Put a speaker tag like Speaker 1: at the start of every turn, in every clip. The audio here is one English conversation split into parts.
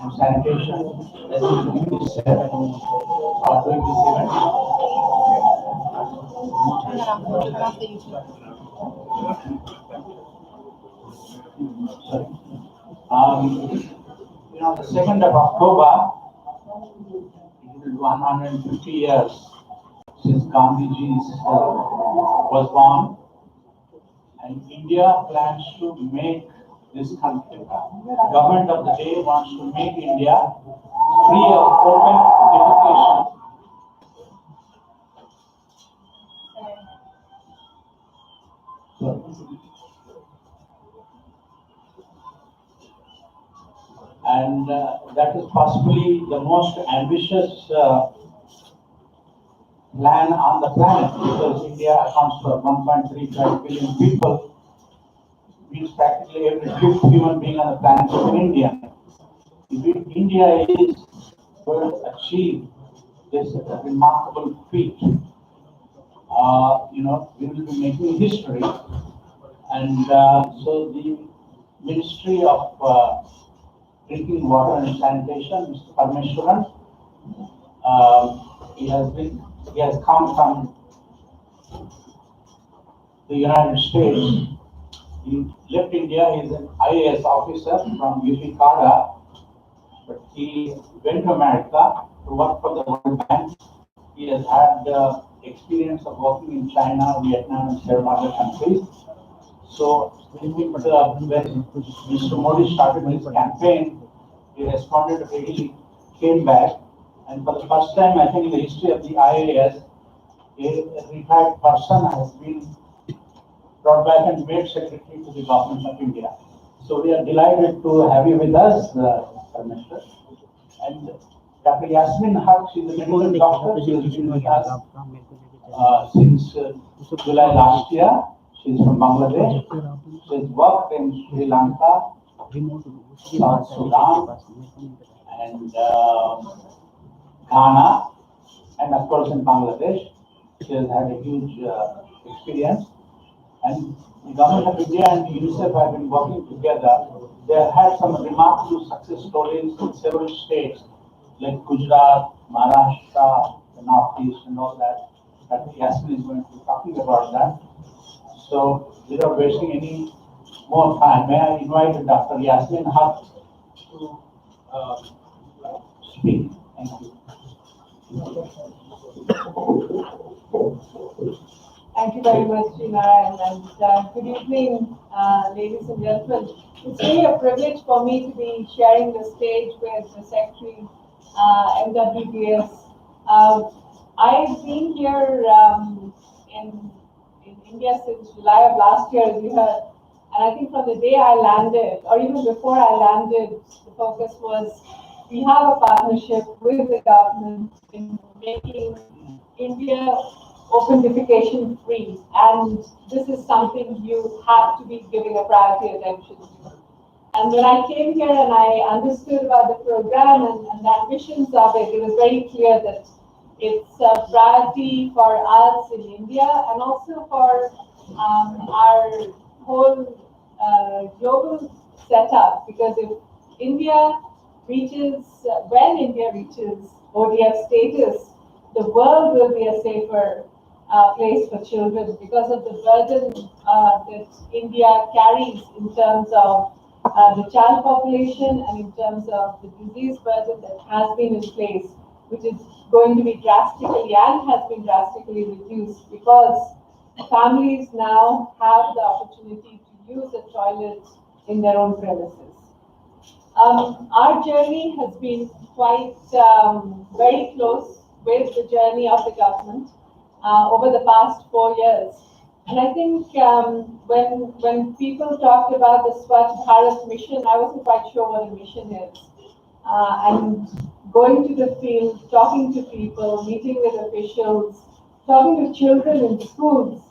Speaker 1: and sanitation, as Unicef, are doing this event. Sorry. The 2nd of October, it is 150 years since Gandhiji was born, and India plans to make this country. The government of the day wants to make India free of open defecation. And that is possibly the most ambitious plan on the planet, because India accounts for 1.35 billion people, means practically every fifth human being on the planet is an Indian. If India is going to achieve this remarkable feat, we will be making history. And so the Ministry of Drinking Water and Sanitation, Mr. Parmeshwaran, he has come from the United States. He left India. He is an IAS officer from UP Kada, but he went to America to work for the World Bank. He has had experience of working in China, Vietnam, and several other countries. So when Mr. Modi started his campaign, he responded he came back, and for the first time, I think in the history of the IAS, a retired person has been brought back and made secretary to the government of India. So we are delighted to have you with us, Prime Minister. And Dr. Yasmin Haq, she is a medical doctor. She has been with us since July last year. She is from Bangladesh. She has worked in Sri Lanka, South Sudan, and Ghana, and of course in Bangladesh. She has had a huge experience. And the government of India and Unicef have been working together. They have had some remarkable success stories in several states like Gujarat, Maharashtra, the Northeast, and all that. Dr. Yasmin is going to be talking about that. So, without wasting any more time, may I invite Dr. Yasmin Haq to speak. Thank you.
Speaker 2: Thank you very much, Srinaran, and good evening, ladies and gentlemen. It's really a privilege for me to be sharing the stage with the Secretary, MWBS. I've been here in India since July of last year, as you heard, and I think from the day I landed, or even before I landed, the focus was we have a partnership with the government in making India open defecation free, and this is something you have to be giving a priority attention to. And when I came here and I understood about the program and the ambitions of it, it was very clear that it's a priority for us in India and also for our whole global setup, because if India reaches, when India reaches ODF status, the world will be a safer place for children because of the burden that India carries in terms of the child population and in terms of the disease burden that has been in place, which is going to be drastically and has been drastically reduced because families now have the opportunity to use a toilet in their own premises. Our journey has been quite very close with the journey of the government over the past 4 years. And I think when people talked about the Swachh Bharat mission, I wasn't quite sure what a mission is. And going to the field, talking to people, meeting with officials, talking to children in schools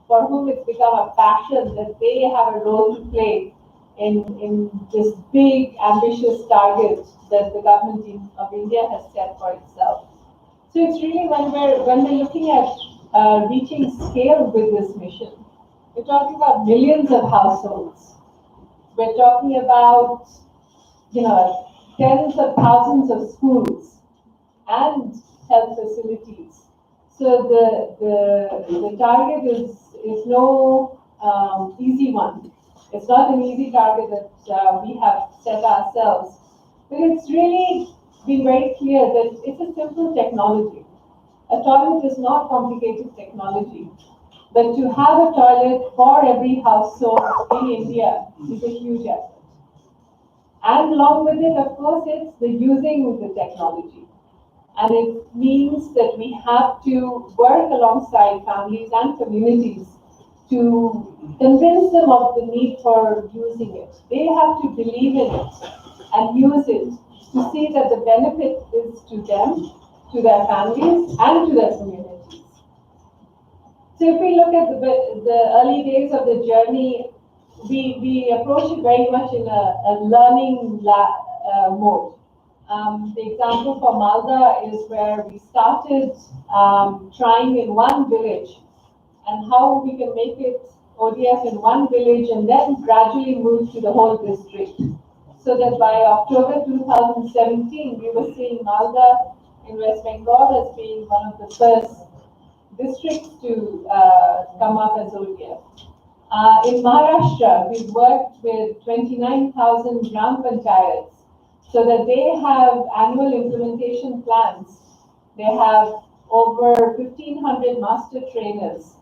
Speaker 2: for whom it's become a passion that they have a role to play in this big, ambitious target that the government of India has set for itself. So it's really when we're looking at reaching scale with this mission, we're talking about millions of households. We're talking about, tens of thousands of schools and health facilities. So the target is no easy one. It's not an easy target that we have set ourselves, but it's really been very clear that it's a simple technology. A toilet is not complicated technology, but to have a toilet for every household in India is a huge effort. And along with it, of course, it's the using the technology. And it means that we have to work alongside families and communities to convince them of the need for using it. They have to believe in it and use it to see that the benefit is to them, to their families, and to their communities. So if we look at the early days of the journey, we approach it very much in a learning mode. The example for Malda is where we started trying in one village and how we can make it ODS in one village and then gradually move to the whole district. So that by October 2017, we were seeing Malda in West Bengal as being one of the first districts to come up as ODF. In Maharashtra, we've worked with 29,000 Gram Panchayats so that they have annual implementation plans. They have over 1,500 master trainers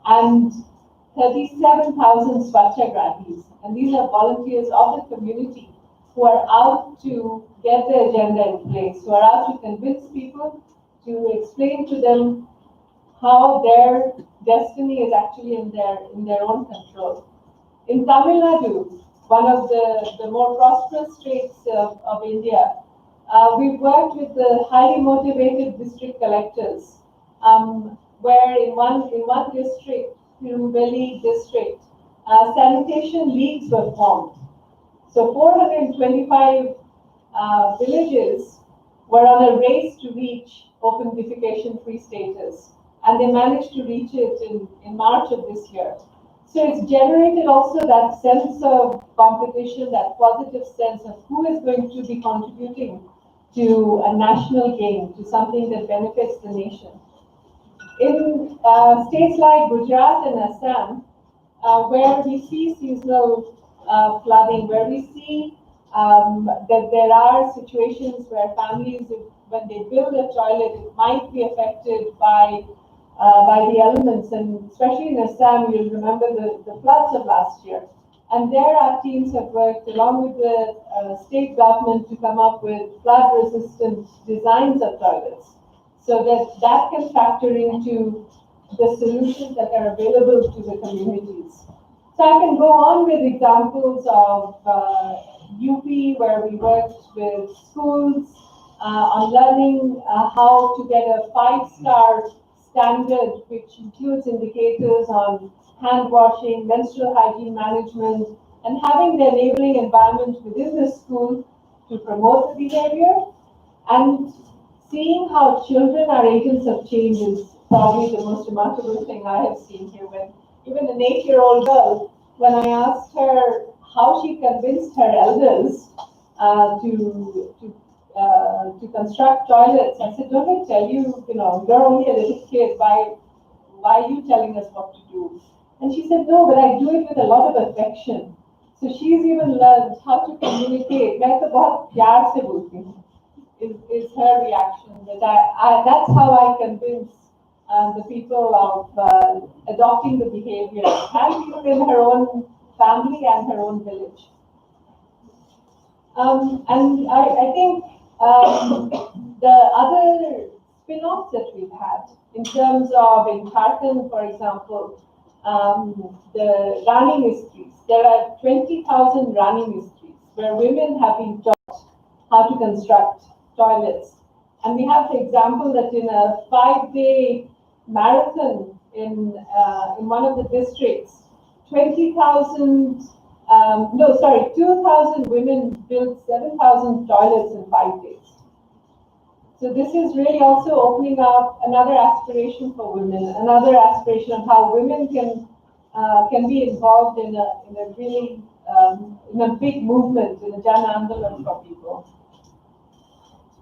Speaker 2: and 37,000 Swachhagratis. And these are volunteers of the community who are out to get the agenda in place, who are out to convince people, to explain to them how their destiny is actually in their own control. In Tamil Nadu, one of the more prosperous states of India, we've worked with the highly motivated district collectors, where in one district, Tirunelveli district, sanitation leagues were formed. So 425 villages were on a race to reach open defecation-free status, and they managed to reach it in March of this year. So it's generated also that sense of competition, that positive sense of who is going to be contributing to a national gain, to something that benefits the nation. In states like Gujarat and Assam, where we see seasonal flooding, where we see that there are situations where families, when they build a toilet, it might be affected by the elements, and especially in Assam, you'll remember the floods of last year. And there our teams have worked along with the state government to come up with flood-resistant designs of toilets, so that can factor into the solutions that are available to the communities. So I can go on with examples of UP, where we worked with schools on learning how to get a 5-star standard, which includes indicators on hand washing, menstrual hygiene management, and having the enabling environment within the school to promote the behavior. And seeing how children are agents of change is probably the most remarkable thing I have seen here. When even an 8-year-old girl, when I asked her how she convinced her elders to construct toilets, I said, "Don't I tell you, you're only a little kid. Why are you telling us what to do?" And she said, "No, but I do it with a lot of affection." So she's even learned how to communicate. मैं तो बहुत प्यार से बोलती हूँ. Is her reaction that that's how I convince the people of adopting the behavior, and people in her own family and her own village. And I think the other spin-offs that we've had in terms of in Jharkhand, for example, the Rani Mistries. There are 20,000 Rani Mistries where women have been taught how to construct toilets. And we have the example that in a 5-day marathon in one of the districts, 2,000 women built 7,000 toilets in 5 days. So this is really also opening up another aspiration for women, another aspiration of how women can be involved in a really in a big movement, in a Jan Andolan for people.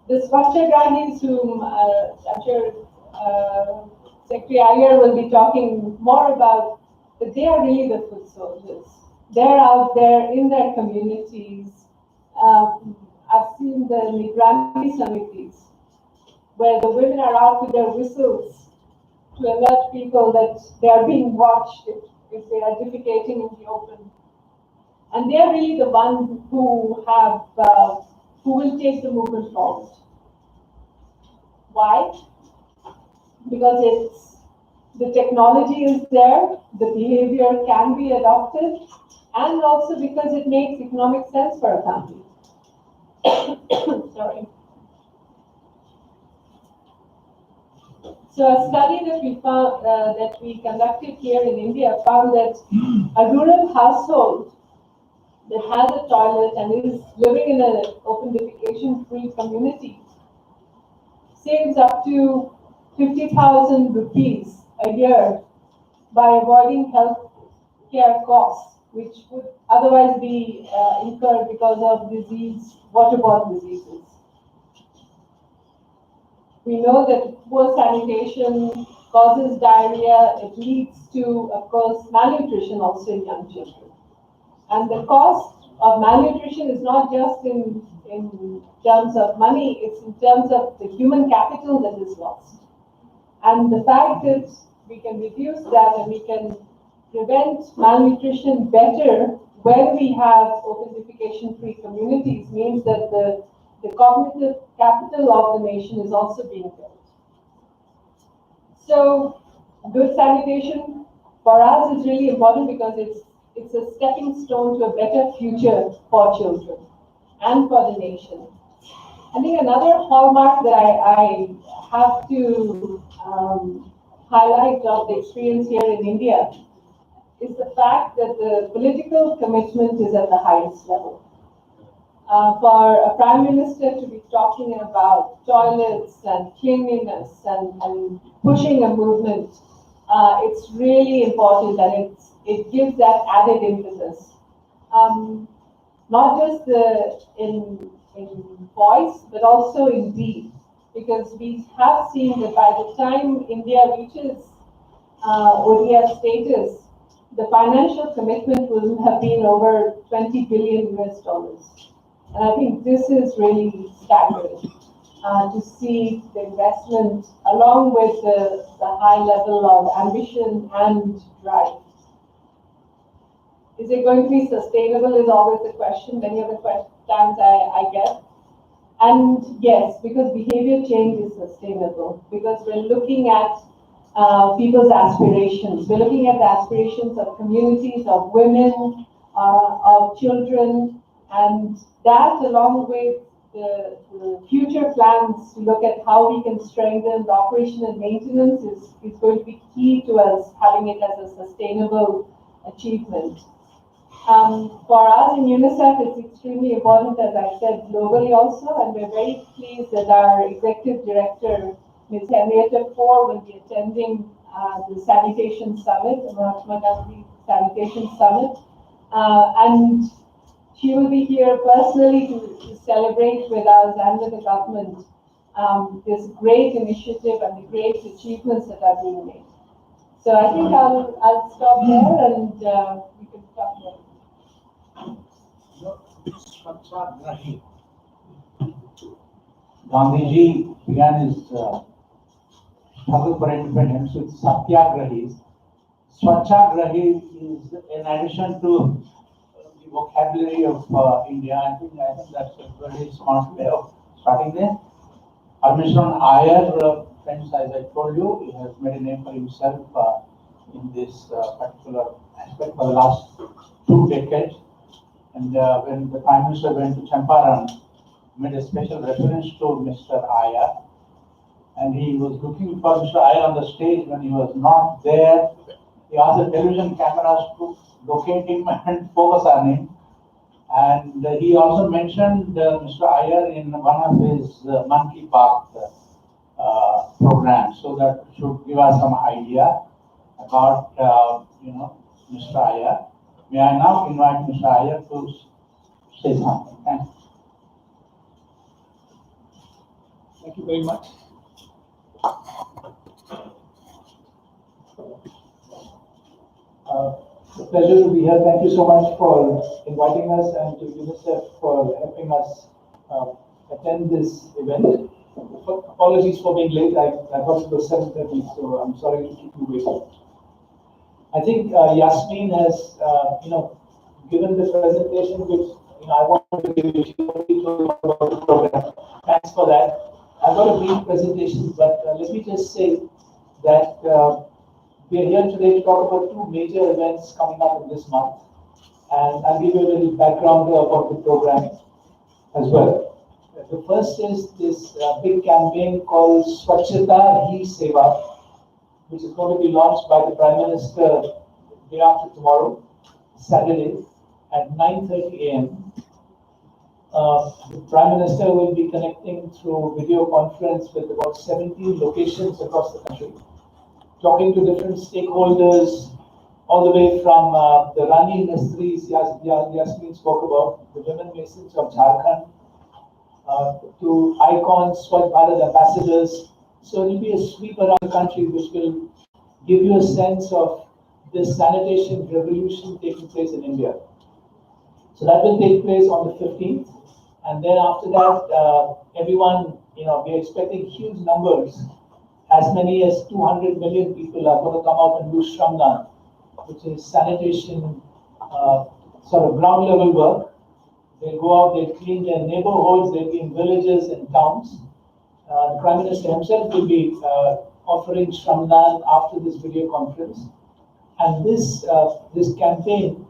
Speaker 2: The Swachhagrahis, whom I'm sure Secretary Iyer will be talking more about, but they are really the foot soldiers. They're out there in their communities. I've seen the Nigranti Samitis, where the women are out with their whistles to alert people that they are being watched if they are defecating in the open. And they are really the ones who will take the movement forward. Why? Because the technology is there, the behavior can be adopted, and also because it makes economic sense for a family. Sorry. So a study that we found that we conducted here in India found that a rural household that has a toilet and is living in an open defecation-free community saves up to 50,000 rupees a year by avoiding health care costs, which would otherwise be incurred because of waterborne diseases. We know that poor sanitation causes diarrhea. It leads to, of course, malnutrition also in young children. And the cost of malnutrition is not just in terms of money, it's in terms of the human capital that is lost. And the fact that we can reduce that and we can prevent malnutrition better when we have open defecation-free communities means that the cognitive capital of the nation is also being built. So good sanitation for us is really important because it's a stepping stone to a better future for children and for the nation. I think another hallmark that I have to highlight of the experience here in India is the fact that the political commitment is at the highest level. For a prime minister to be talking about toilets and cleanliness and pushing a movement, it's really important and it gives that added emphasis. Not just in voice, but also in deed, because we have seen that by the time India reaches ODF status, the financial commitment will have been over $20 billion US. And I think this is really staggering to see the investment along with the high level of ambition and drive. Is it going to be sustainable is always the question, many of the times I get. And yes, because behavior change is sustainable, because we're looking at people's aspirations. We're looking at the aspirations of communities, of women, of children, and that along with the future plans to look at how we can strengthen the operation and maintenance is going to be key to us having it as a sustainable achievement. For us in Unicef, it's extremely important, as I said, globally also, and we're very pleased that our Executive Director, Ms. Henrietta Fore, will be attending the Sanitation Summit, the Mahatma Gandhi Sanitation Summit, and she will be here personally to celebrate with us and with the government this great initiative and the great achievements that are being made. So I think I'll stop there and we can talk more.
Speaker 1: Swachhagrahi. Gandhiji began his struggle for independence with Satyagrahis. Swachhagrahi is in addition to the vocabulary of India. I think that's a very smart way of starting there. Mr. Iyer, friends, as I told you, he has made a name for himself in this particular aspect for the last 2 decades. And when the Prime Minister went to Champaran, made a special reference to Mr. Iyer. And he was looking for Mr. Iyer on the stage when he was not there. He asked the television cameras to locate him and focus on him. And he also mentioned Mr. Iyer in one of his Man Ki Baat programs, so that should give us some idea about Mr. Iyer. May I now invite Mr. Iyer to say something? Thank you.
Speaker 3: Thank you very much.
Speaker 4: It's a pleasure to be here. Thank you so much for inviting us and to Unicef for helping us attend this event. Apologies for being late. I thought it was 7:30, so I'm sorry to keep you waiting. I think Yasmin has, given the presentation, which I wanted to give you about the program. Thanks for that. I've got a brief presentation, but let me just say that we are here today to talk about two major events coming up in this month, and I'll give you a little background about the program as well. The first is this big campaign called Swachhata Hi Seva, which is going to be launched by the Prime Minister day after tomorrow, Saturday, at 9:30 a.m. The Prime Minister will be connecting through video conference with about 70 locations across the country, talking to different stakeholders, all the way from the Rani Mistris Yasmin spoke about, the women masons of Jharkhand, to icons, Swachh Bharat ambassadors. So it will be a sweep around the country which will give you a sense of this sanitation revolution taking place in India. So that will take place on the 15th. And then after that, everyone, we are expecting huge numbers. As many as 200 million people are going to come out and do Shramdan, which is sanitation, sort of ground level work. They'll go out, they'll clean their neighborhoods, they'll be in villages and towns. The Prime Minister himself will be offering Shramdan after this video conference. And this campaign,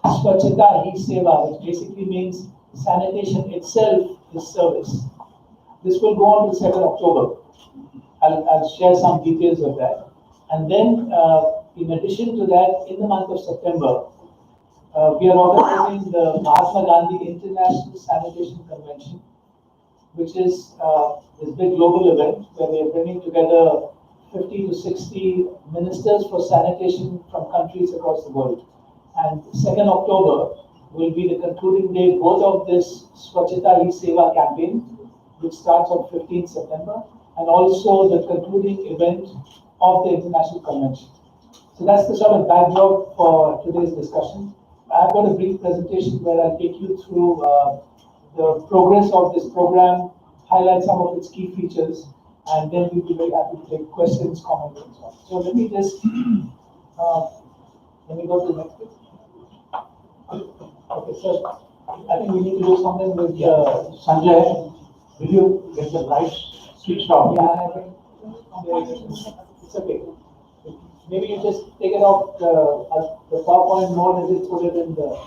Speaker 4: Swachhata Hi Seva, which basically means sanitation itself is service. This will go on to 2nd October. I'll share some details of that. And then, in addition to that, in the month of September, we are organizing the Mahatma Gandhi International Sanitation Convention, which is this big global event where we are bringing together 50 to 60 ministers for sanitation from countries across the world. And 2nd October will be the concluding day both of this Swachhata Hi Seva campaign, which starts on 15th September, and also the concluding event of the International Convention. So that's the sort of backdrop for today's discussion. I've got a brief presentation where I'll take you through the progress of this program, highlight some of its key features, and then we'll be very happy to take questions, comments, and so on. So let me just, let me go to the next page. Okay, so I think we need to do something with
Speaker 1: Sanjay, will you get the light switched off?
Speaker 4: Yeah, I think it's okay. Maybe you just take it off the PowerPoint mode and just put it in the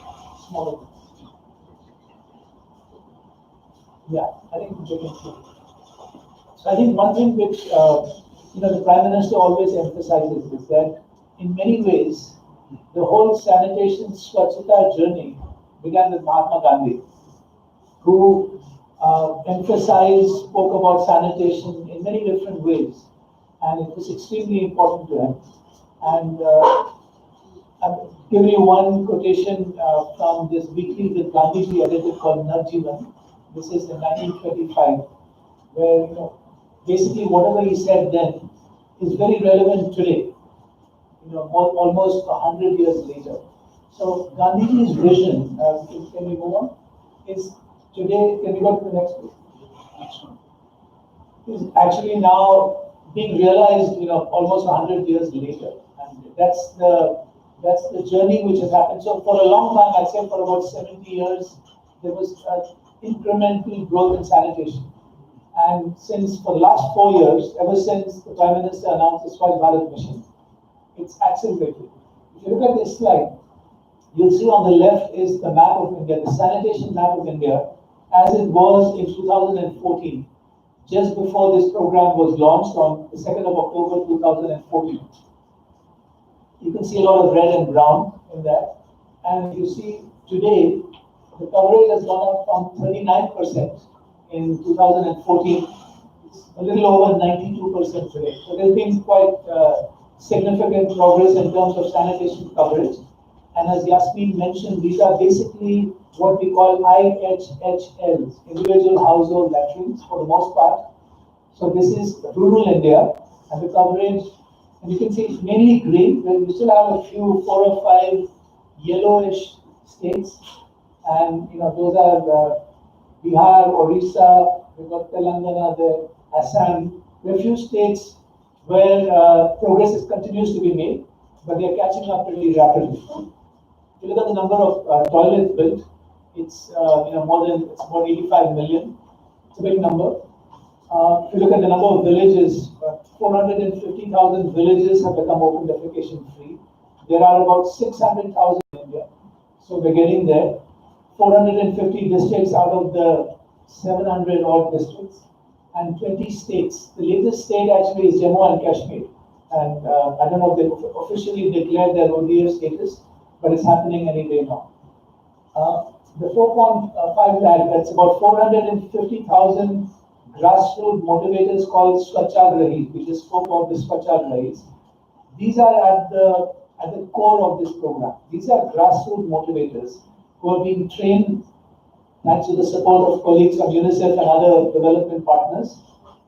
Speaker 4: smaller. Yeah, I think we can see. So I think one thing which the Prime Minister always emphasizes is that in many ways the whole sanitation Swachhata journey began with Mahatma Gandhi, who spoke about sanitation in many different ways, and it was extremely important to him. And I'm giving you one quotation from this weekly with Gandhiji edited called Narjivan. This is in 1925, where basically whatever he said then is very relevant today. Almost 100 years later. So Gandhiji's vision, can we go on? Is today, can we go to the next page? Is actually now being realized, almost 100 years later. And that's the journey which has happened. So for a long time, I'd say for about 70 years, there was incremental growth in sanitation. And for the last 4 years, ever since the Prime Minister announced the Swachh Bharat mission, it's accelerated. If you look at this slide, you'll see on the left is the map of India, the sanitation map of India, as it was in 2014, just before this program was launched on the 2nd of October 2014. You can see a lot of red and brown in that. And you see today, the coverage has gone up from 39% in 2014, a little over 92% today. So there's been quite significant progress in terms of sanitation coverage. And as Yasmin mentioned, these are basically what we call IHHLs, individual household latrines for the most part. So this is rural India, and the coverage, and you can see it's mainly green, but you still have a few, 4 or 5 yellowish states, and those are Bihar, Orissa, we've got Telangana there, Assam. There are a few states where progress continues to be made, but they are catching up pretty rapidly. If you look at the number of toilets built, it's it's about 85 million. It's a big number. If you look at the number of villages, 450,000 villages have become open defecation free. There are about 600,000 in India, so we're getting there. 450 districts out of the 700 odd districts, and 20 states. The latest state actually is Jammu and Kashmir, and I don't know if they officially declared their ODF status, but it's happening any day now. The 4.5 lakh, that's about 450,000 grassroots motivators called Swachhagrahis. We just spoke about the Swachhagrahis. These are at the core of this program. These are grassroots motivators who are being trained, thanks to the support of colleagues from Unicef and other development partners,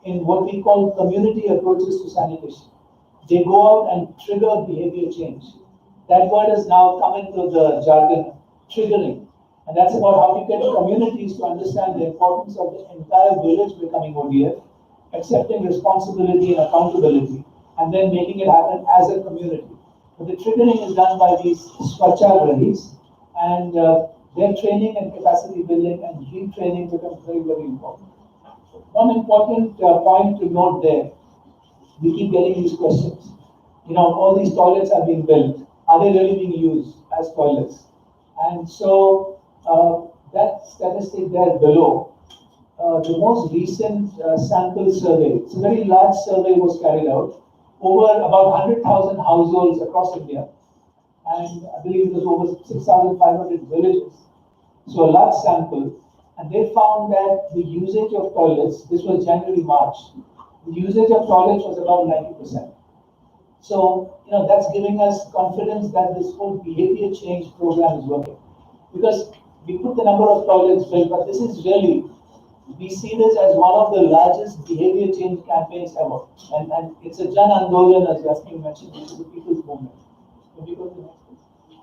Speaker 4: in what we call community approaches to sanitation. They go out and trigger behavior change. That word has now come into the jargon, triggering. And that's about how we get communities to understand the importance of the entire village becoming ODF, accepting responsibility and accountability, and then making it happen as a community. But the triggering is done by these Swachhagrahis, and their training and capacity building and retraining becomes very, very important. One important point to note there, we keep getting these questions. All these toilets are being built. Are they really being used as toilets? And so that statistic there below, the most recent sample survey, it's a very large survey was carried out over about 100,000 households across India, and I believe it was over 6,500 villages. So a large sample, and they found that the usage of toilets, this was January, March, the usage of toilets was about 90%. So, that's giving us confidence that this whole behavior change program is working. Because we put the number of toilets built, but this is really, we see this as one of the largest behavior change campaigns ever. And it's a Jan Andolan, as Yasmin mentioned, which is a people's movement. Can you go to the next page?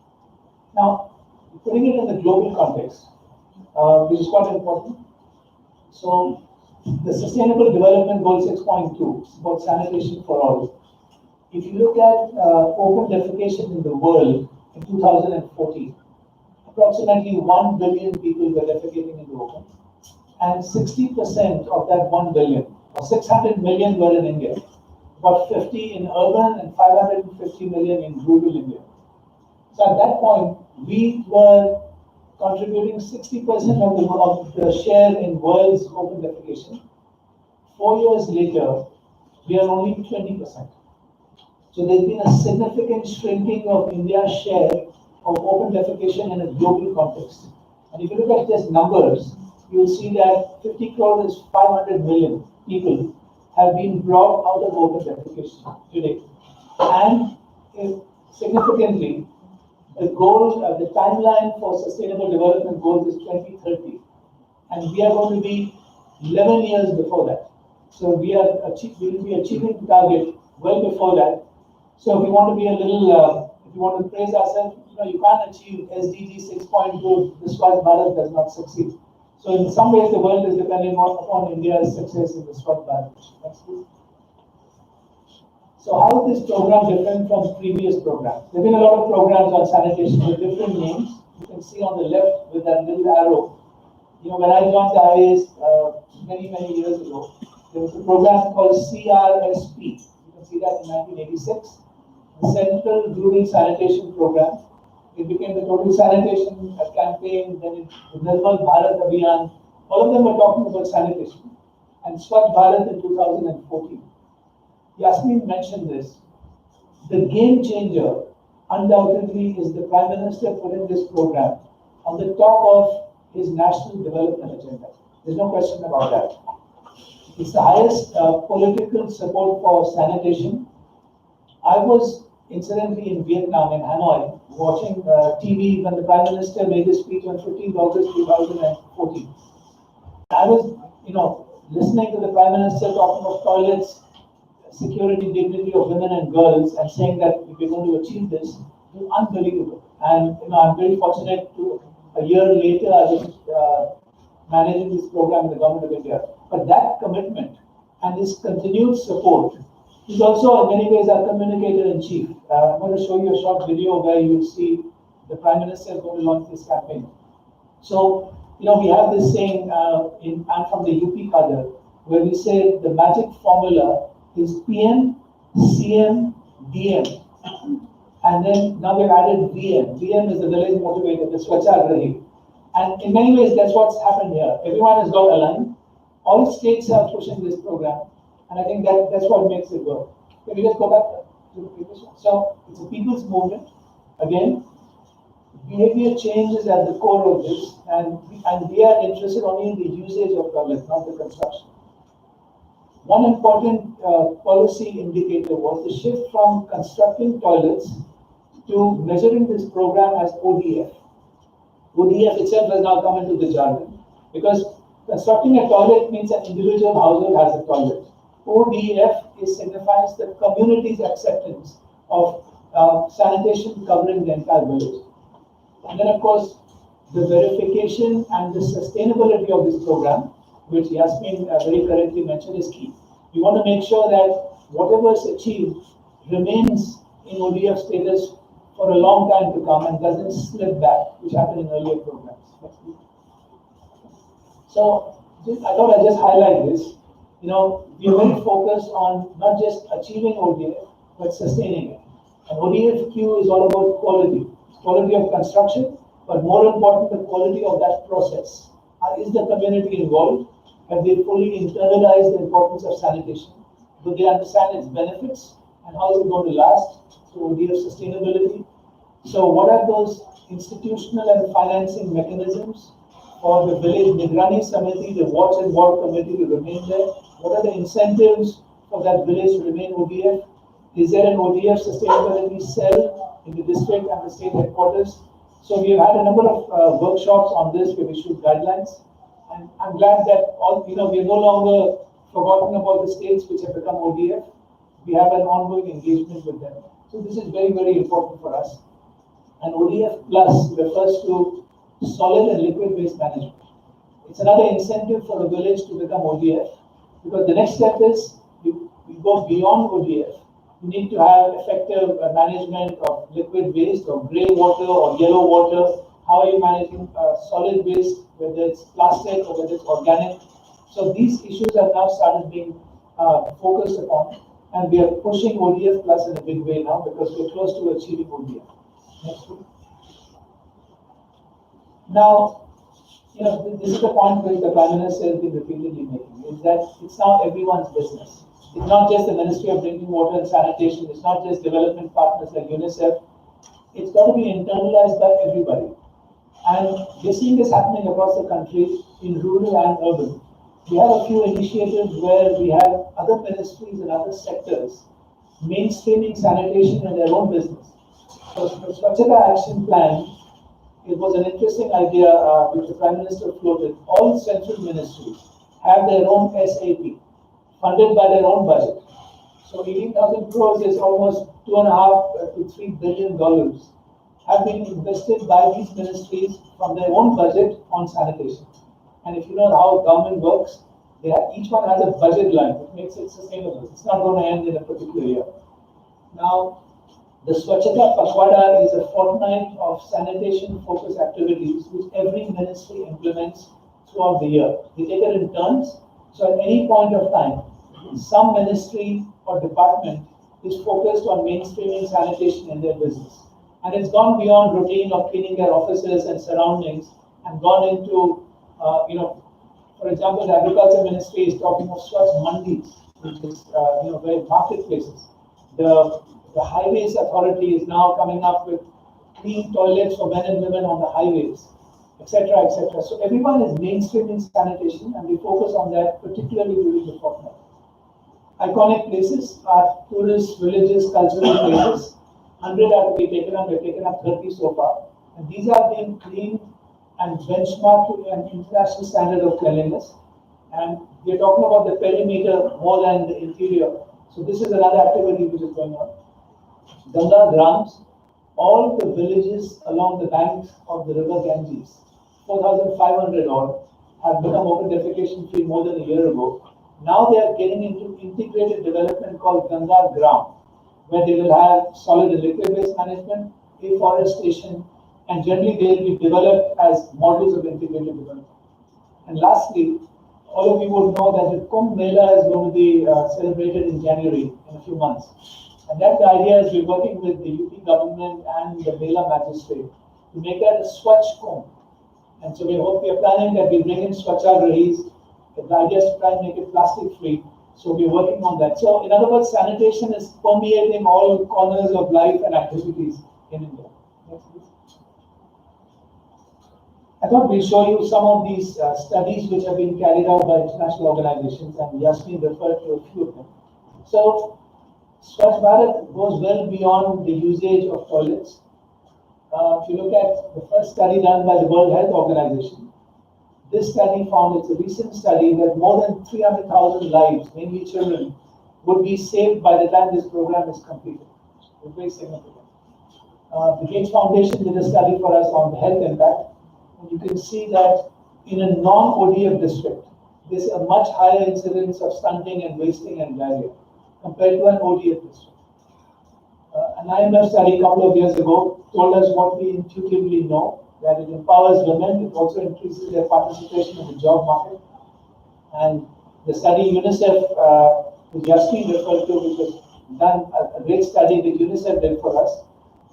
Speaker 4: Now, putting it in the global context, which is quite important. So, the Sustainable Development Goal 6.2 is about sanitation for all. If you look at open defecation in the world in 2014, approximately 1 billion people were defecating in the open, and 60% of that 1 billion, or 600 million, were in India, about 50 in urban and 550 million in rural India. So at that point, we were contributing 60% of the share in world's open defecation. 4 years later, we are only 20%. So there's been a significant shrinking of India's share of open defecation in a global context. And if you look at just numbers, you'll see that 50 crore is 500 million people have been brought out of open defecation today. And significantly, the goal, the timeline for Sustainable Development Goals is 2030. And we are going to be 11 years before that. So we will be achieving the target well before that. So if we want to be a little, if you want to praise ourselves, you can't achieve SDG 6.2 if the Swachh Bharat does not succeed. So in some ways, the world is depending upon India's success in the Swachh Bharat. Next, please. So how is this program different from previous programs? There have been a lot of programs on sanitation with different names. You can see on the left with that little arrow. When I joined the IAS many, many years ago, there was a program called CRSP. You can see that in 1986. The Central Rural Sanitation Program. It became the Total Sanitation Campaign, then the Nirmal Bharat Abhiyan. All of them were talking about sanitation. And Swachh Bharat in 2014. Yasmin mentioned this. The game changer, undoubtedly, is the Prime Minister putting this program on the top of his national development agenda. There's no question about that. It's the highest political support for sanitation. I was incidentally in Vietnam, in Hanoi, watching TV when the Prime Minister made his speech on 15th August 2014. I was, listening to the Prime Minister talking of toilets, security, dignity of women and girls, and saying that if we're going to achieve this, is unbelievable. And I'm very fortunate to a year later I was managing this program in the government of India. But that commitment and this continued support is also in many ways our communicator in chief. I'm going to show you a short video where you will see the Prime Minister is going to launch this campaign. So, we have this saying I'm from the UP cadre, where we say the magic formula is PM, CM, DM. And then now we've added VM. VM is the village motivator, the Swachhagrahi. And in many ways, that's what's happened here. Everyone has got aligned. All states are pushing this program. And I think that's what makes it work. Can we just go back to the previous one? So it's a people's movement. Again, behavior change is at the core of this. And we are interested only in the usage of toilets, not the construction. One important policy indicator was the shift from constructing toilets to measuring this program as ODF. ODF itself has now come into the jargon because constructing a toilet means an individual household has a toilet. ODF signifies the community's acceptance of sanitation covering the entire village. And then, of course, the verification and the sustainability of this program, which Yasmin very correctly mentioned, is key. We want to make sure that whatever is achieved remains in ODF status for a long time to come and doesn't slip back, which happened in earlier programs. So I thought I'd just highlight this. We are very focused on not just achieving ODF, but sustaining it. And ODF-Q is all about quality of construction, but more important, the quality of that process. Is the community involved? Have they fully internalized the importance of sanitation? Do they understand its benefits? And how is it going to last? So ODF sustainability. So what are those institutional and financing mechanisms for the village Nigrani Samiti, the watch and ward committee to remain there? What are the incentives for that village to remain ODF? Is there an ODF sustainability cell in the district and the state headquarters? So we've had a number of workshops on this. We've issued guidelines. And I'm glad that we're no longer forgotten about the states which have become ODF. We have an ongoing engagement with them. So this is very, very important for us. And ODF Plus refers to solid and liquid waste management. It's another incentive for the village to become ODF, because the next step is you go beyond ODF. You need to have effective management of liquid waste or grey water or yellow water. How are you managing solid waste, whether it's plastic or whether it's organic? So these issues have now started being focused upon, and we are pushing ODF Plus in a big way now because we're close to achieving ODF. Next one. Now, this is the point which the Prime Minister has been repeatedly making, is that it's now everyone's business. It's not just the Ministry of Drinking Water and Sanitation, it's not just development partners like Unicef. It's got to be internalized by everybody. And we're seeing this happening across the country in rural and urban. We have a few initiatives where we have other ministries and other sectors mainstreaming sanitation in their own business. So the Swachhata Action Plan, it was an interesting idea which the Prime Minister floated. All central ministries have their own SAP, funded by their own budget. So 18,000 crores is almost $2.5 to $3 billion have been invested by these ministries from their own budget on sanitation. And if you know how government works, each one has a budget line, which makes it sustainable. It's not going to end in a particular year. Now, the Swachhata Pakhwada is a fortnight of sanitation-focused activities which every ministry implements throughout the year. They take it in turns. So at any point of time, some ministry or department is focused on mainstreaming sanitation in their business. And it's gone beyond routine of cleaning their offices and surroundings and gone into, for example, the Agriculture Ministry is talking of Swachh Mandis, which is, where marketplaces. The Highways Authority is now coming up with clean toilets for men and women on the highways, etc., etc. So everyone is mainstreaming sanitation, and we focus on that, particularly during the fortnight. Iconic places are tourist villages, cultural places. 100 are to be taken up. We've taken up 30 so far, and these are being cleaned and benchmarked to an international standard of cleanliness. And we are talking about the perimeter more than the interior. So this is another activity which is going on. Ganga Grams, all the villages along the banks of the river Ganges, 4,500 odd, have become open defecation free more than a year ago. Now they are getting into integrated development called Ganga Gram, where they will have solid and liquid waste management, afforestation, and generally they will be developed as models of integrated development. And lastly, all of you would know that the Kumbh Mela is going to be celebrated in January in a few months. And that the idea is we're working with the UP government and the Mela magistrate to make that a Swachh Kumbh. And so we are planning that we bring in Swachhagrahis. The idea is to try and make it plastic free. So we're working on that. So in other words, sanitation is permeating all corners of life and activities in India. Next, please. I thought we'll show you some of these studies which have been carried out by international organizations, and Yasmin referred to a few of them. So Swachh Bharat goes well beyond the usage of toilets. If you look at the first study done by the World Health Organization, this study found, it's a recent study, that more than 300,000 lives, mainly children, would be saved by the time this program is completed. It's very significant. The Gates Foundation did a study for us on the health impact, and you can see that in a non-ODF district, there's a much higher incidence of stunting and wasting and diarrhea compared to an ODF district. An IMF study a couple of years ago told us what we intuitively know, that it empowers women, it also increases their participation in the job market. And the study Unicef, which Yasmin referred to, which was done, a great study that Unicef did for us,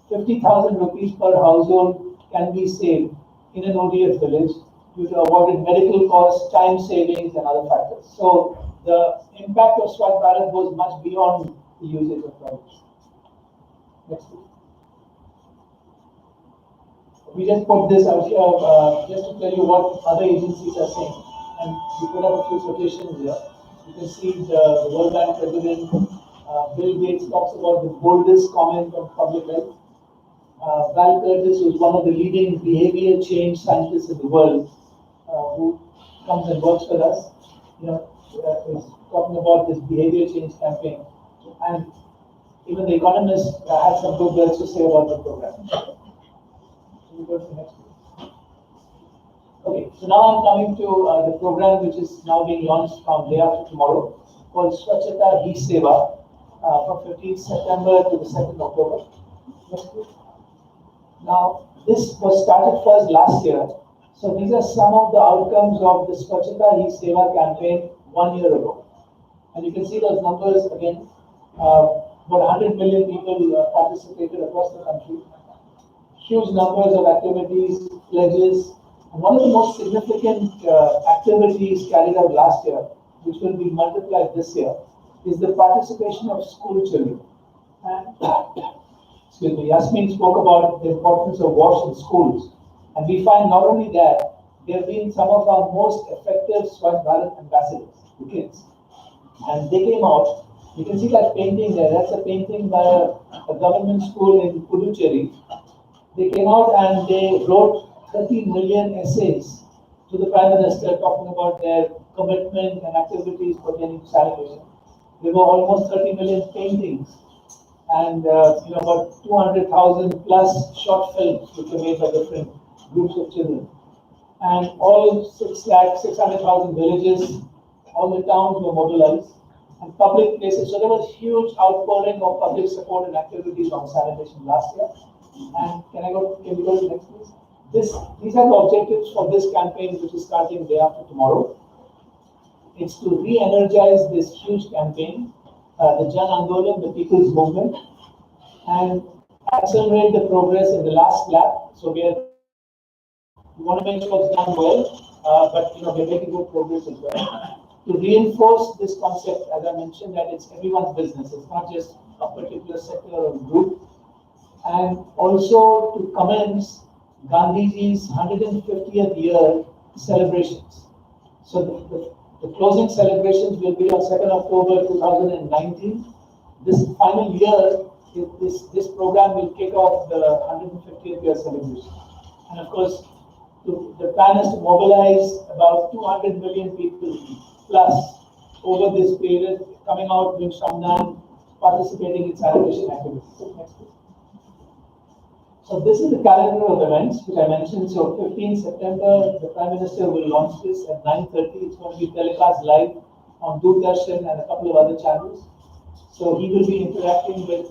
Speaker 4: 50,000 rupees per household can be saved in an ODF village due to avoided medical costs, time savings, and other factors. So the impact of Swachh Bharat goes much beyond the usage of toilets. Next, please. We just put this out here just to tell you what other agencies are saying. And we put up a few quotations here. You can see the World Bank President, Bill Gates, talks about the boldest comment on public health. Val Curtis, who is one of the leading behavior change scientists in the world, who comes and works with us, is talking about this behavior change campaign. And even the Economist has some good words to say about the program. Go to the next one. Okay, so now I'm coming to the program which is now being launched from day after tomorrow, called Swachhata Hi Seva, from 15th September to the 2nd October. Next, please. Now, this was started first last year. So these are some of the outcomes of the Swachhata Hi Seva campaign 1 year ago. And you can see those numbers again. About 100 million people participated across the country. Huge numbers of activities, pledges. And one of the most significant activities carried out last year, which will be multiplied this year, is the participation of school children. And excuse me, Yasmin spoke about the importance of WASH in schools. And we find not only that, they have been some of our most effective Swachh Bharat ambassadors, the kids. And they came out. You can see that painting there. That's a painting by a government school in Puducherry. They came out and they wrote 30 million essays to the Prime Minister talking about their commitment and activities pertaining to sanitation. There were almost 30 million paintings and about 200,000 plus short films which were made by different groups of children. And all 600,000 villages, all the towns were mobilized, and public places. So there was huge outpouring of public support and activities on sanitation last year. And can we go to the next, please? These are the objectives for this campaign, which is starting day after tomorrow. It's to re-energize this huge campaign, the Jan Andolan, the people's movement, and accelerate the progress in the last lap. So we want to make sure it's done well, but we're making good progress as well. To reinforce this concept, as I mentioned, that it's everyone's business. It's not just a particular sector or group. And also to commence Gandhiji's 150th year celebrations. So the closing celebrations will be on 2nd October 2019. This final year, this program will kick off the 150th year celebration. And of course, The plan is to mobilize about 200 million people plus over this period, coming out with Shramdan, participating in sanitation activities. Next, please. So this is the calendar of events which I mentioned. So 15 September, the Prime Minister will launch this at 9:30. It's going to be telecast live on Doordarshan and a couple of other channels. So he will be interacting with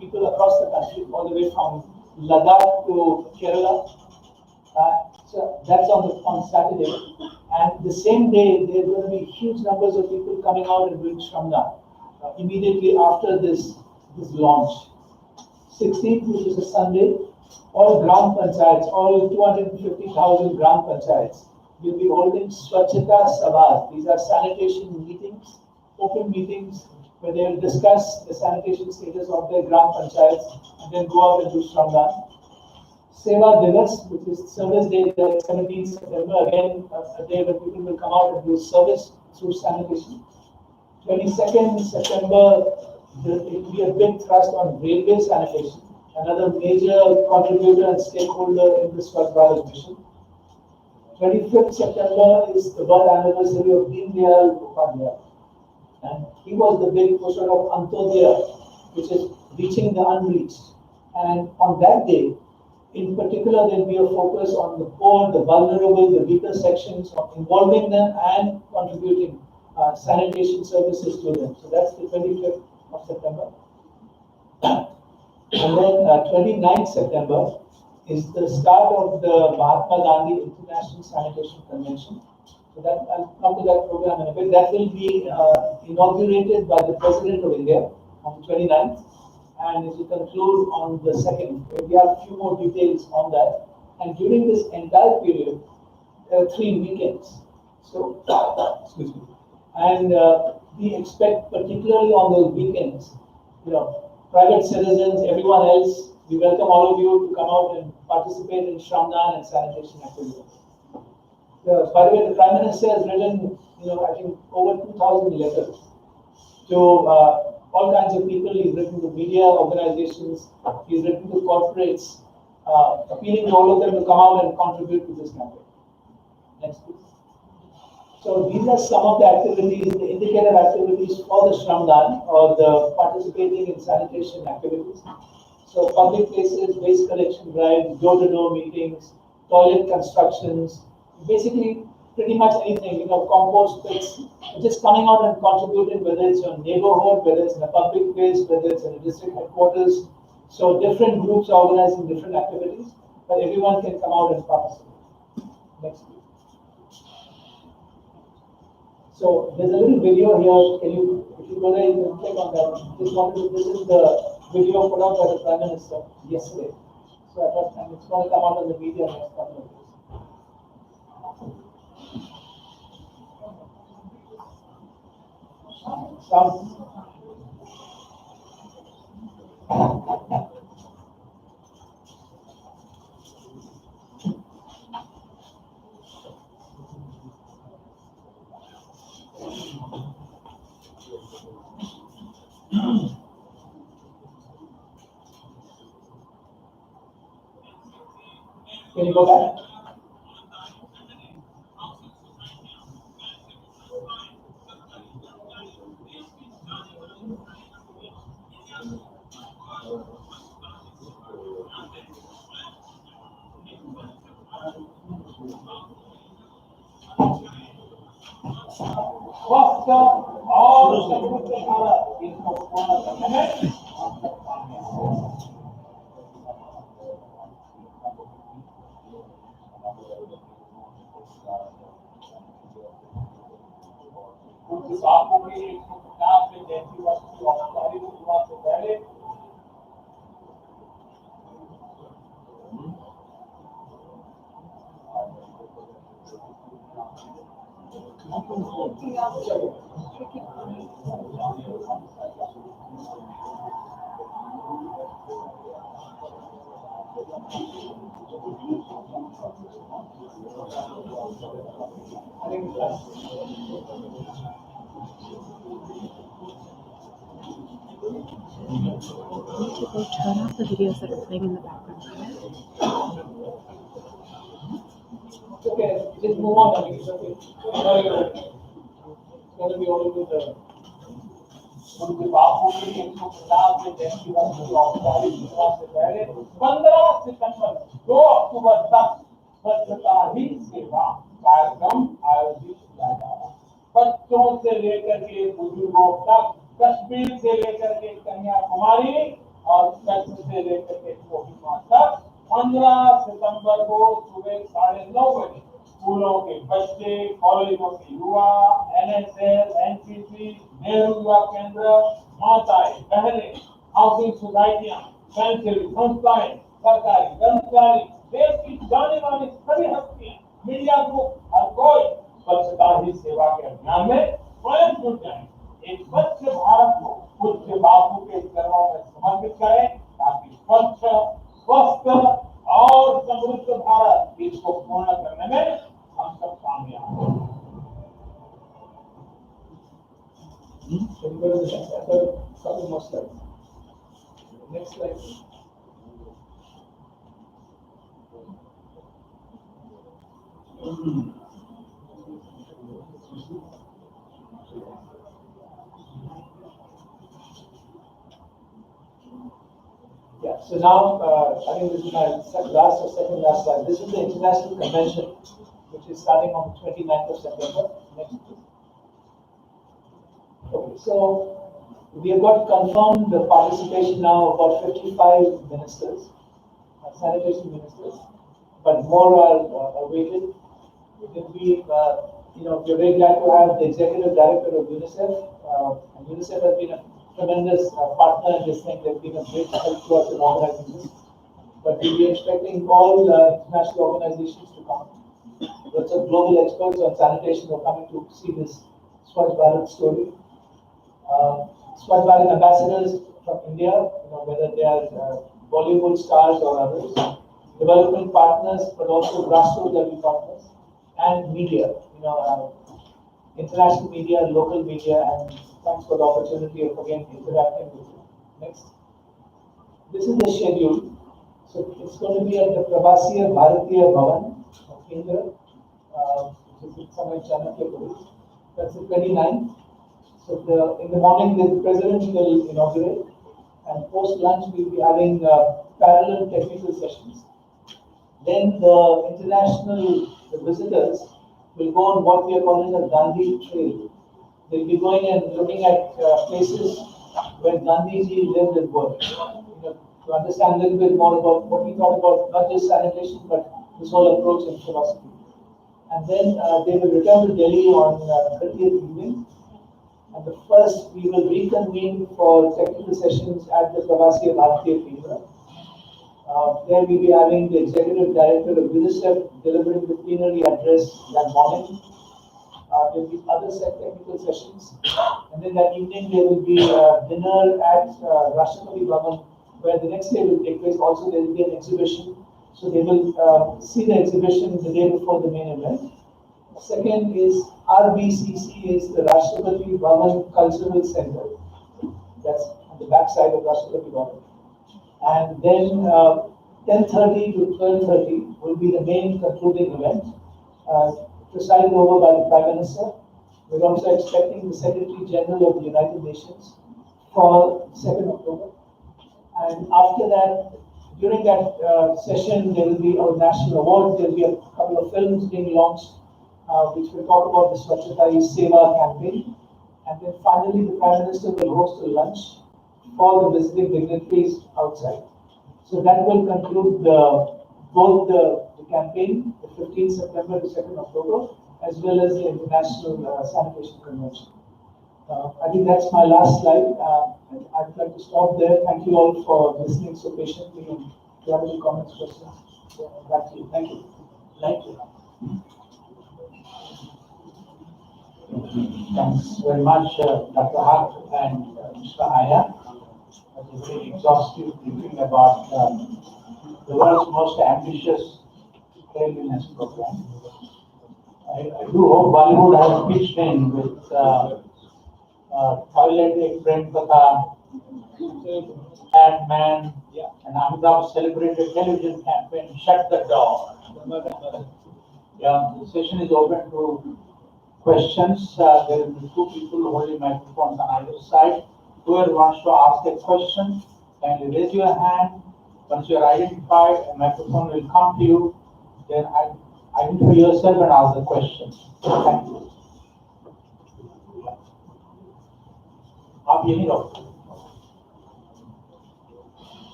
Speaker 4: people across the country, all the way from Ladakh to Kerala. So that's on Saturday, and the same day there are going to be huge numbers of people coming out and doing Shramdan immediately after this launch. 16th, which is a Sunday, all Gram Panchayats, all 250,000 Gram Panchayats will be holding Swachhata Sabhas. These are sanitation meetings, open meetings where they will discuss the sanitation status of their Gram Panchayats and then go out and do Shramdan. Seva Divas, which is Service Day, the 17th September, again a day when people will come out and do service through sanitation. 22nd September, it will be a big thrust on railway sanitation, another major contributor and stakeholder in the Swachh Bharat mission. 25th September is the birth anniversary of Deen Dayal Upadhyay, and he was the big pusher of Antodaya, which is reaching the unreached. And on that day, in particular, there will be a focus on the poor, the vulnerable, the weaker sections, of involving them and contributing sanitation services to them. So that's the 25th of September. And then 29th September is the start of the Mahatma Gandhi International Sanitation Convention. So that I'll come to that program in a bit. That will be inaugurated by the President of India on the 29th, and it will conclude on the 2nd. We have a few more details on that. And during this entire period, there are 3 weekends. So, excuse me. And we expect, particularly on those weekends, private citizens, everyone else, we welcome all of you to come out and participate in Shramdan and sanitation activities. By the way, the Prime Minister has written, I think over 2,000 letters to all kinds of people. He's written to media organizations, he's written to corporates, appealing to all of them to come out and contribute to this campaign. Next, please. So these are some of the activities, the indicative activities for the Shramdan, or the participating in sanitation activities. So public places, waste collection drives, door-to-door meetings, toilet constructions, basically pretty much anything, compost pits, just coming out and contributing, whether it's your neighborhood, whether it's in a public place, whether it's in a district headquarters. So different groups are organizing different activities, but everyone can come out and participate. Next, please. So there's a little video here. If you go there, you can click on that. This is the video put out by the Prime Minister yesterday. So I thought, and it's going to come out on the media next couple of days. Sound. Can you go back?
Speaker 3: To go turn off the videos that are playing in the background.
Speaker 4: okay, just move on. I mean, it's okay. It's going to be all good.
Speaker 1: उनके बापू की 150 से जयंती वर्ष की औपचारिक घोषणा से पहले 15 सितंबर 2 अक्टूबर तक स्वच्छता ही सेवा कार्यक्रम आयोजित किया जा रहा है। बच्चों से लेकर के बुजुर्गों तक, कश्मीर से लेकर के कन्याकुमारी और कच्छ से लेकर के कोहिमा तक 15 सितंबर को सुबह 9:30 बजे स्कूलों के बच्चे, कॉलेजों के युवा, एनएसएस, एनसीसी, नेहरू युवा केंद्र, माताएं, बहनें, हाउसिंग सोसाइटियां, स्वयंसेवी संस्थाएं, सरकारी कर्मचारी, देश की जाने मानी सभी हस्तियां, मीडिया ग्रुप, हर कोई स्वच्छता ही सेवा के अभियान में स्वयं जुट जाए। एक स्वच्छ भारत को पूज्य बापू के चरणों में समर्पित करें ताकि स्वच्छ, स्वस्थ और समृद्ध भारत इसको पूर्ण करने में हम सब कामयाब हों।
Speaker 4: Can you go to the next couple more slides? Next slide. Yeah, so now I think this is my last or second last slide. This is the international convention, which is starting on the 29th of September. Next, please. Okay, so we have got confirmed the participation now of about 55 ministers, sanitation ministers, but more are awaited. It will be, we're very glad to have the executive director of Unicef, and Unicef has been a tremendous partner in this thing. They've been a great help to us in organizing this. But we'll be expecting all international organizations to come. Lots of global experts on sanitation are coming to see this Swachh Bharat story. Swachh Bharat ambassadors from India, whether they are Bollywood stars or others, development partners, but also grassroots level partners, and media, international media, local media, and thanks for the opportunity of again interacting with you. Next. This is the schedule. So it's going to be at the Pravasiya Bharatiya Bhavan, Kendra, which is somewhere in Chanakya. That's the 29th. So in the morning, the president will inaugurate, and post lunch we'll be having parallel technical sessions. Then the visitors will go on what we are calling the Gandhi Trail. They'll be going and looking at places where Gandhiji lived and worked. To understand a little bit more about what he thought about not just sanitation, but his whole approach and philosophy. And then they will return to Delhi on 30th evening. And the first, we will reconvene for technical sessions at the Pravasiya Bharatiya Kendra. There we'll be having the executive director of Unicef delivering the plenary address that morning. There will be other technical sessions. And then that evening there will be dinner at Rashtrapati Bhavan, where the next day will take place. Also there will be an exhibition. So they will see the exhibition the day before the main event. Second is RBCC, is the Rashtrapati Bhavan Cultural Center. That's on the back side of Rashtrapati Bhavan. And then 10:30 to 12:30 will be the main concluding event, presided over by the Prime Minister. We're also expecting the Secretary General of the United Nations for 2nd October. And after that, during that session, there will be our national awards. There will be a couple of films being launched, which will talk about the Swachhata Hi Seva campaign. And then finally, the Prime Minister will host a lunch for the visiting dignitaries outside. So that will conclude both the campaign, the 15th September to 2nd October, as well as the International Sanitation Convention. I think that's my last slide. I'd like to stop there. Thank you all for listening so patiently, and if you have any comments, questions, back to you. Thank you.
Speaker 1: Thank you. Thanks very much, Dr. Hart and Mr. Aya. That was a very exhaustive briefing about the world's most ambitious cleanliness program. I do hope Bollywood has pitched in with Toilet Ek Prem Katha, Ant-Man, and Amitabh's celebrated television campaign, Shut the Door. Yeah, the session is open to questions. There will be two people holding microphones on either side. Whoever wants to ask a question, kindly raise your hand. Once you are identified, a microphone will come to you. Then identify yourself and ask the question. Thank you. आप यहीं रहो.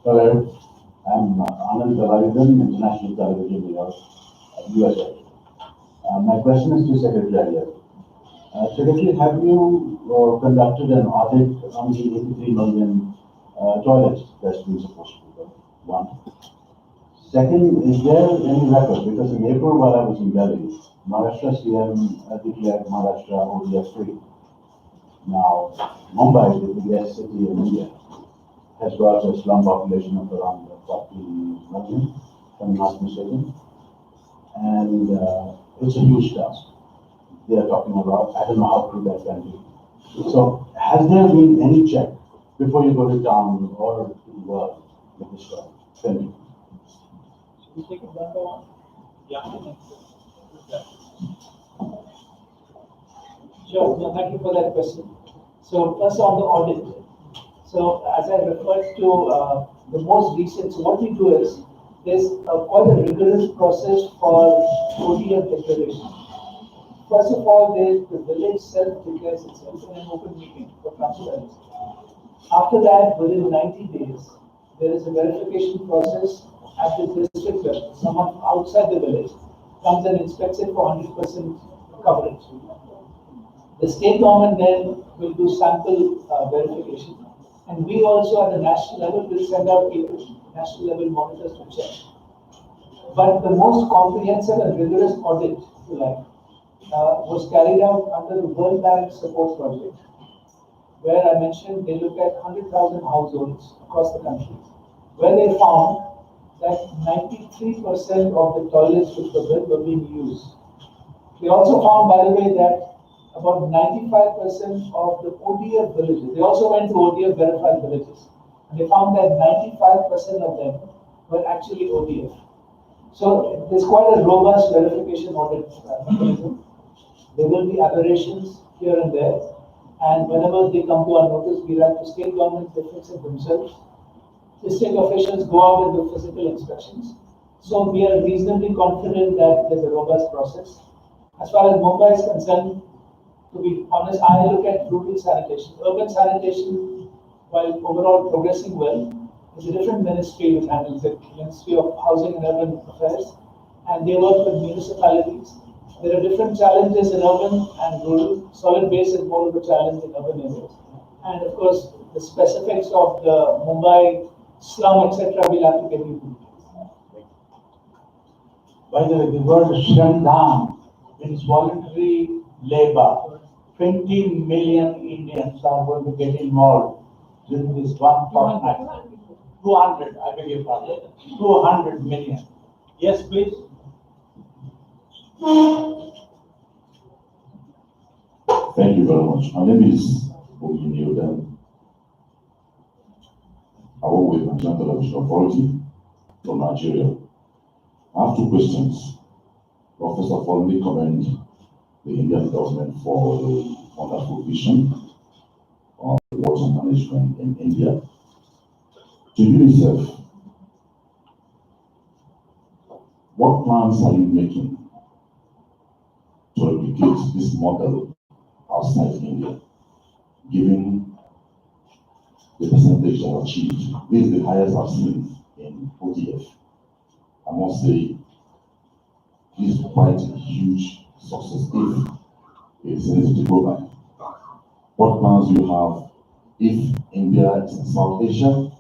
Speaker 3: Hello, I'm Anand Gavaridan, International Television Bureau, USA. My question is to Secretariat. Secretary, have you conducted an audit on the 83 million toilets that's been supposed to be built? One. Second, is there any record? Because in April, while I was in Delhi, Maharashtra CM declared Maharashtra ODF free. Now, Mumbai, the biggest city in India, has got a slum population of around 40 million, if I'm not mistaken. And it's a huge task. They are talking about, I don't know how true that can be. So, has there been any check before you go to town or to work with this one? Thank you.
Speaker 1: Should we take it one by one? Yeah.
Speaker 4: Sure, no, thank you for that question. So first on the audit. So as I referred to the most recent, so what we do is there's quite a rigorous process for ODF declaration. First of all, the village self declares itself in an open meeting for transparency. After that, within 90 days, there is a verification process at the district level. Someone outside the village comes and inspects it for 100% coverage. The state government then will do sample verification. And we also at the national level will send out people, national level monitors to check. But the most comprehensive and rigorous audit, if you like, was carried out under the World Bank Support Project, where I mentioned they looked at 100,000 households across the country, where they found that 93% of the toilets which were built were being used. They also found, by the way, that about 95% of the ODF villages, they also went to ODF verified villages, and they found that 95% of them were actually ODF. So there's quite a robust verification audit mechanism. There will be aberrations here and there, and whenever they come to our notice, we write to state governments, they fix it themselves. District officials go out and do physical inspections. So we are reasonably confident that there's a robust process. As far as Mumbai is concerned, to be honest, I look at rural sanitation. Urban sanitation, while overall progressing well, is a different ministry which handles it, Ministry of Housing and Urban Affairs, and they work with municipalities. There are different challenges in urban and rural. Solid waste is more of a challenge in urban areas. And of course, the specifics of the Mumbai slum, etc., we'll have to get into.
Speaker 1: By the way, the word Shramdhan means voluntary labor. 20 million Indians are going to get involved in this one fortnight. 200, I beg your pardon. 200 million. Yes, please.
Speaker 3: Thank you very much. My name is Bogini Oden. I work with Nigerian Television Authority from Nigeria. I have two questions. Well, first of all, let me commend the Indian government for the wonderful vision on water management in India. To UNICEF, what plans are you making to replicate this model outside India, given the percentage that achieved? This is the highest I've seen in ODF. I must say, this is quite a huge success if it's easy to go by. What plans do you have if India is in South Asia?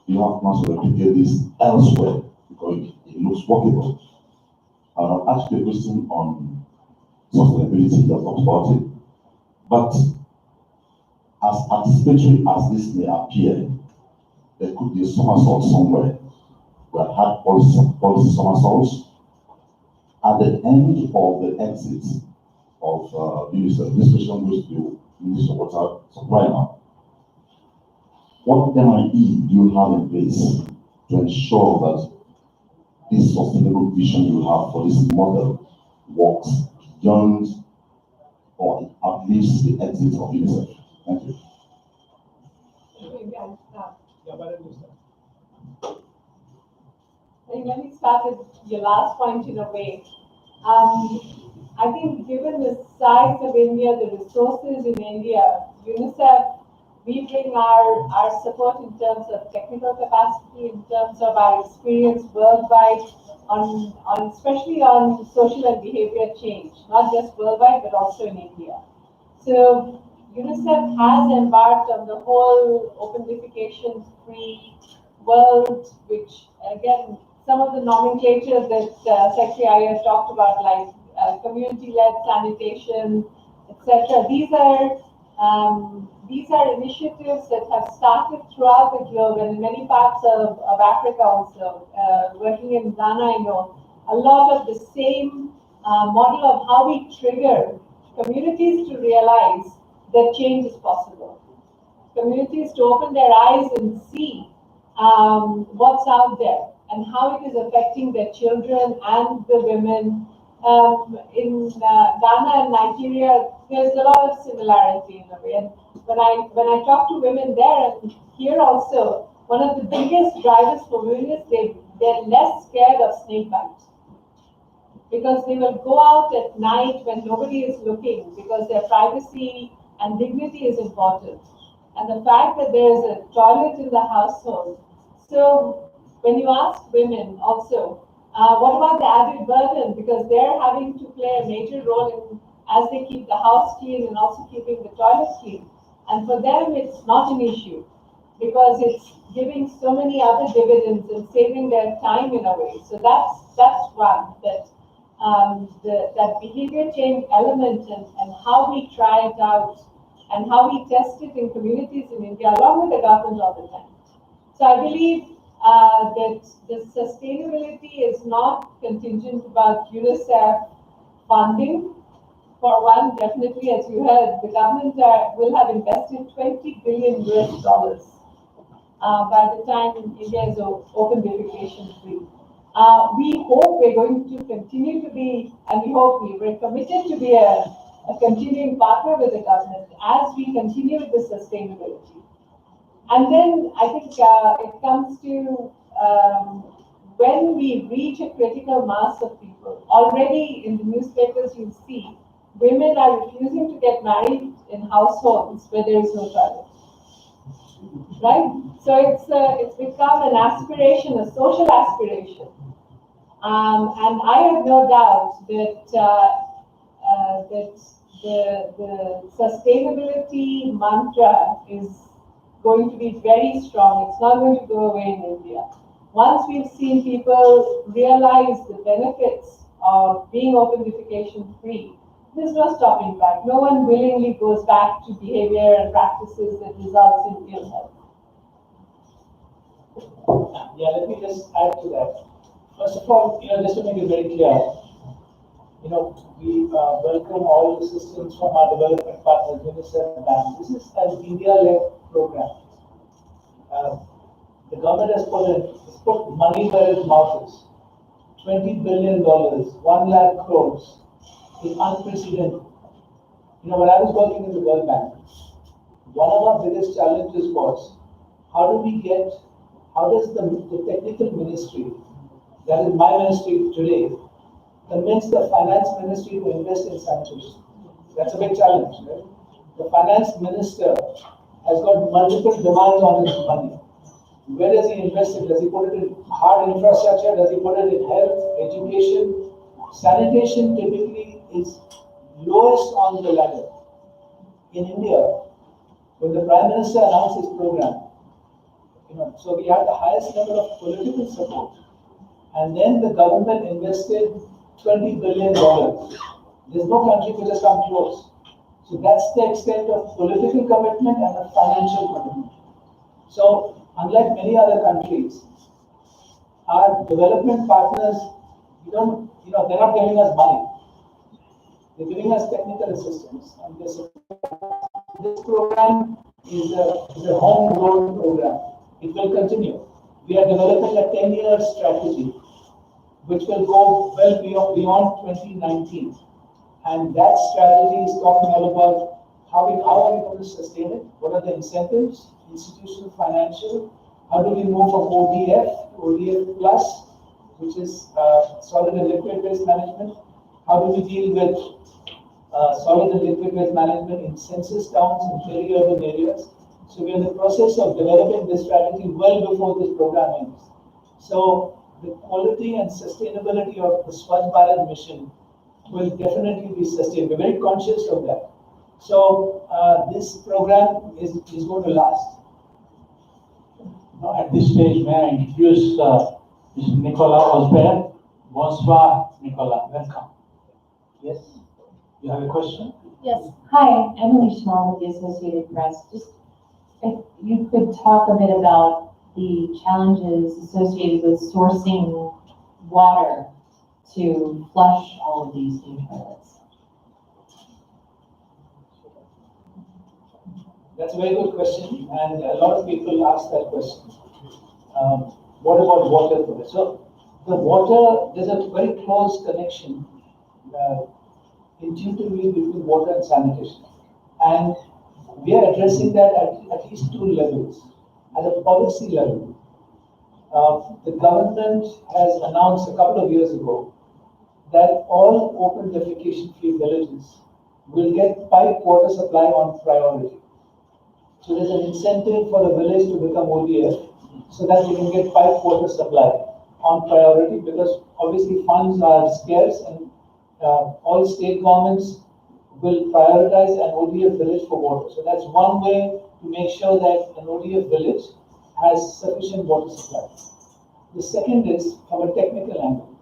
Speaker 3: Do you have plans to replicate this elsewhere? Because it looks workable. I'll ask you a question on sustainability, you have talked about it. But as participatory as this may appear, there could be a somersault somewhere. We have had policy somersaults. At the end of the exit of UNICEF, this question goes to Minister of Water Supply now. What MIE do you have in place to ensure that this sustainable vision you have for this model works beyond or outlives the exit of UNICEF? Thank you.
Speaker 2: Maybe I'll start.
Speaker 4: Yeah, why don't you start?
Speaker 2: Let me start with your last point in a way. I think given the size of India, the resources in India, UNICEF, we bring our support in terms of technical capacity, in terms of our experience worldwide, on especially on social and behavior change, not just worldwide, but also in India. So UNICEF has embarked on the whole open-defecation-free world, which again, some of the nomenclature that Secretary Iyer talked about, like community-led sanitation, etc. These are initiatives that have started throughout the globe and in many parts of Africa also. Working in Ghana, I know a lot of the same model of how we trigger communities to realize that change is possible. Communities to open their eyes and see what's out there and how it is affecting their children and the women. In Ghana and Nigeria, there's a lot of similarity in a way. And when I talk to women there and here also, one of the biggest drivers for women is they're less scared of snake bites, because they will go out at night when nobody is looking, because their privacy and dignity is important. And the fact that there is a toilet in the household. So when you ask women also, what about the added burden? Because they're having to play a major role in as they keep the house clean and also keeping the toilet clean. And for them, it's not an issue because it's giving so many other dividends and saving their time in a way. So that's one, that that behavior change element and how we try it out and how we test it in communities in India, along with the government all the time. So I believe that the sustainability is not contingent about UNICEF funding. For one, definitely, as you heard, the government will have invested $20 billion US by the time India is open defecation free. We hope we're going to continue to be, and we're committed to be a continuing partner with the government as we continue with the sustainability. And then I think it comes to when we reach a critical mass of people. Already in the newspapers you see women are refusing to get married in households where there is no toilet. Right? So it's become an aspiration, a social aspiration. And I have no doubt that the sustainability mantra is going to be very strong. It's not going to go away in India. Once we've seen people realize the benefits of being open defecation free, there's no stopping back. No one willingly goes back to behavior and practices that results in ill health.
Speaker 4: Yeah, let me just add to that. First of all, just to make it very clear, we welcome all the assistance from our development partners, Unicef and BAM. This is an India-led program. The government has put money where its mouth is. $20 billion, 1 lakh crores is unprecedented. When I was working in the World Bank, one of our biggest challenges was how does the technical ministry, that is my ministry today, convince the finance ministry to invest in sanitation? That's a big challenge, right? The finance minister has got multiple demands on his money. Where does he invest it? Does he put it in hard infrastructure? Does he put it in health, education? Sanitation typically is lowest on the ladder. In India, when the Prime Minister announced his program, so we had the highest level of political support. And then the government invested $20 billion. There's no country which has come close. So that's the extent of political commitment and the financial commitment. So unlike many other countries, our development partners, they're not giving us money. They're giving us technical assistance. And this program is a homegrown program. It will continue. We are developing a 10-year strategy which will go well beyond 2019. And that strategy is talking all about how are we going to sustain it? What are the incentives, institutional, financial? How do we move from ODF to ODF plus, which is solid and liquid waste management? How do we deal with solid and liquid waste management in census towns and peri-urban areas? So we're in the process of developing this strategy well before this program ends. So the quality and sustainability of the Swachh Bharat mission will definitely be sustained. We're very conscious of that. So this program is going to last.
Speaker 1: Now, at this stage, may I introduce Mr. Nicolas Osbert. Bonsoir, Nicolas. Welcome. Yes, you have a question?
Speaker 5: Yes. Hi, Emily Schmall with the Associated Press. Just if you could talk a bit about the challenges associated with sourcing water to flush all of these new toilets.
Speaker 4: That's a very good question, and a lot of people ask that question. What about water for this? So the water, there's a very close connection intuitively between water and sanitation. And we are addressing that at least two levels. At a policy level, the government has announced a couple of years ago that all open defecation-free villages will get pipe water supply on priority. So there's an incentive for the village to become ODF so that we can get pipe water supply on priority, because obviously funds are scarce and all state governments will prioritize an ODF village for water. So that's one way to make sure that an ODF village has sufficient water supply. The second is from a technical angle.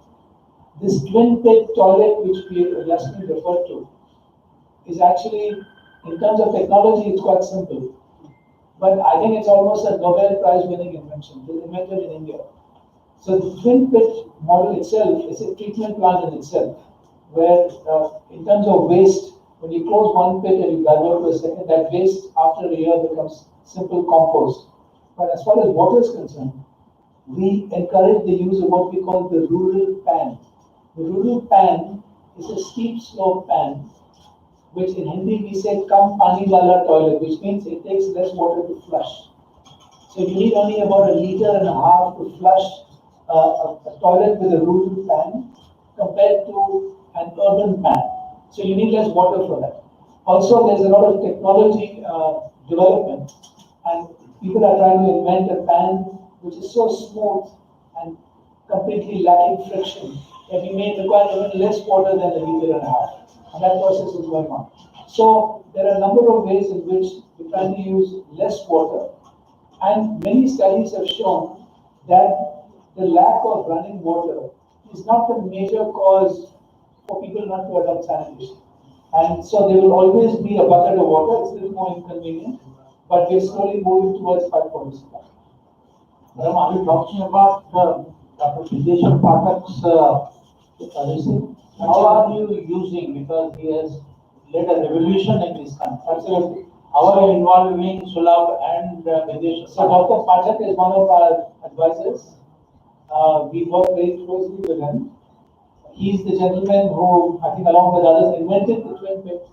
Speaker 4: This twin pit toilet which Yasmin referred to is actually, in terms of technology, it's quite simple. But I think it's almost a Nobel Prize winning invention. It was invented in India. So the twin pit model itself is a treatment plant in itself, where in terms of waste, when you close one pit and you divert to a second, that waste after a year becomes simple compost. But as far as water is concerned, we encourage the use of what we call the rural pan. The rural pan is a steep slope pan, which in Hindi we say kam pani wala toilet, which means it takes less water to flush. So you need only about 1.5 liters to flush a toilet with a rural pan compared to an urban pan. So you need less water for that. Also, there's a lot of technology development, and people are trying to invent a pan which is so smooth and completely lacking friction that you may require even less water than 1.5 liters. And that process is going on. So there are a number of ways in which we're trying to use less water. And many studies have shown that the lack of running water is not the major cause for people not to adopt sanitation. And so there will always be a bucket of water. It's a little more inconvenient, but we're slowly moving towards pipe water supply.
Speaker 1: Madam, are you talking about Dr. Videshwar Pathak's policy? How are you using? Because he has led a revolution in this country.
Speaker 4: Absolutely.
Speaker 1: How are you involving Sulabh and Videshwar?
Speaker 4: So Dr. Pathak is one of our advisors. We work very closely with him. He's the gentleman who, I think along with others, invented the twin pit.